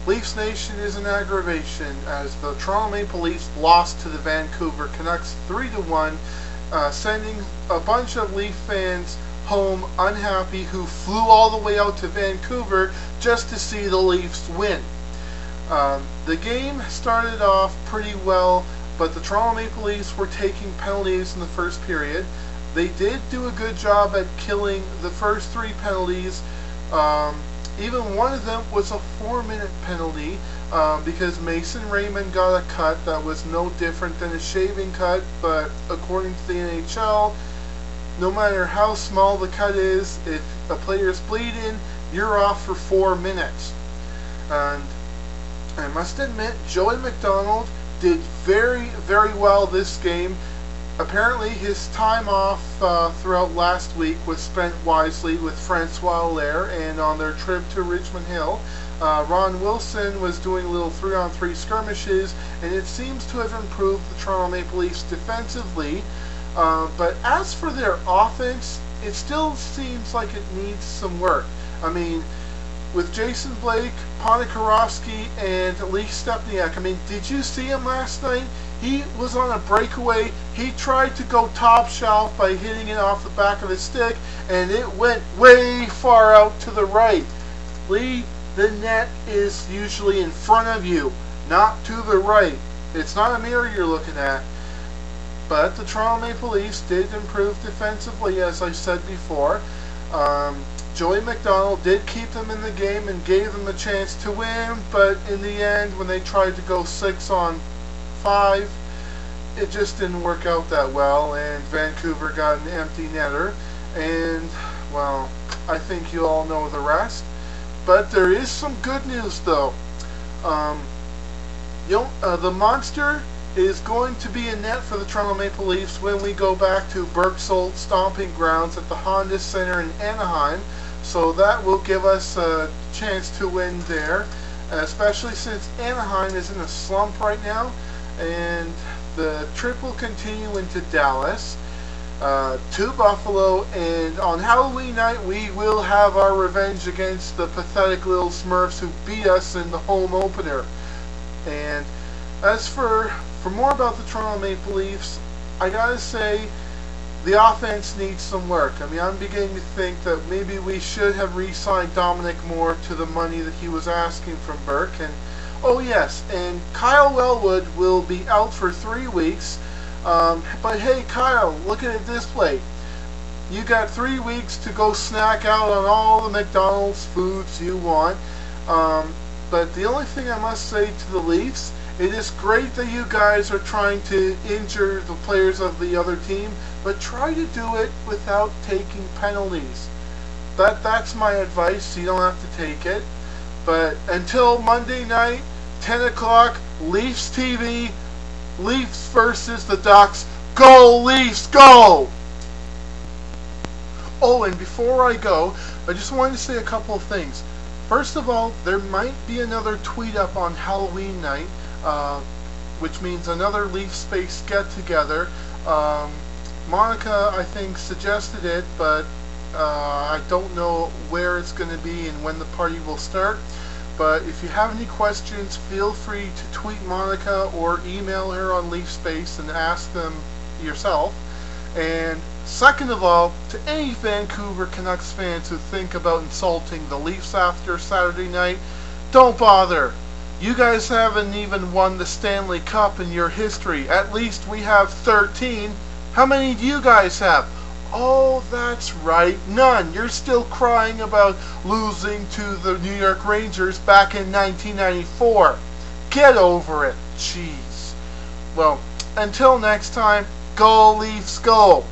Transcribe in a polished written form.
Leafs Nation is an aggravation as the Toronto Maple Leafs lost to the Vancouver Canucks 3-1, sending a bunch of Leaf fans home unhappy who flew all the way out to Vancouver just to see the Leafs win. The game started off pretty well, but the Toronto Maple Leafs were taking penalties in the first period. They did do a good job at killing the first 3 penalties. Even one of them was a 4-minute penalty because Mason Raymond got a cut that was no different than a shaving cut, but according to the NHL, no matter how small the cut is, if a player's bleeding, you're off for 4 minutes. And I must admit, Joey McDonald did very, very well this game. Apparently his time off throughout last week was spent wisely with Francois Allaire and on their trip to Richmond Hill. Ron Wilson was doing little 3-on-3 skirmishes, and it seems to have improved the Toronto Maple Leafs defensively. But as for their offense, it still seems like it needs some work. I mean, with Jason Blake, Ponikarovsky, and Lee Stepniak, I mean, did you see him last night? He was on a breakaway. He tried to go top shelf by hitting it off the back of his stick, and it went way far out to the right. Lee, the net is usually in front of you, not to the right. It's not a mirror you're looking at. But the Toronto Maple Leafs did improve defensively, as I said before. Joey McDonald did keep them in the game and gave them a chance to win, but in the end, when they tried to go 6-on-5, it just didn't work out that well, and Vancouver got an empty netter, and, well, I think you all know the rest. But there is some good news, though. The Monster is going to be in net for the Toronto Maple Leafs when we go back to Burke's old stomping grounds at the Honda Center in Anaheim. So that will give us a chance to win there, especially since Anaheim is in a slump right now, and the trip will continue into Dallas, to Buffalo, and on Halloween night we will have our revenge against the pathetic little Smurfs who beat us in the home opener. And as for more about the Toronto Maple Leafs, I gotta say, the offense needs some work. I mean, I'm beginning to think that maybe we should have re-signed Dominic Moore to the money that he was asking from Burke. And oh yes, and Kyle Wellwood will be out for 3 weeks. But hey, Kyle, look at it this way. You got 3 weeks to go snack out on all the McDonald's foods you want. But the only thing I must say to the Leafs, it is great that you guys are trying to injure the players of the other team, but try to do it without taking penalties. That's my advice. You don't have to take it. But until Monday night, 10 o'clock, Leafs TV, Leafs versus the Ducks. Go Leafs, go! Oh, and before I go, I just wanted to say a couple of things. First of all, there might be another tweet up on Halloween night, which means another Leaf Space get-together. Monica, I think, suggested it, but I don't know where it's going to be and when the party will start. But if you have any questions, feel free to tweet Monica or email her on Leaf Space and ask them yourself. And second of all, to any Vancouver Canucks fans who think about insulting the Leafs after Saturday night, don't bother. You guys haven't even won the Stanley Cup in your history. At least we have 13. How many do you guys have? Oh, that's right, none. You're still crying about losing to the New York Rangers back in 1994. Get over it. Jeez. Well, until next time, go Leafs, go!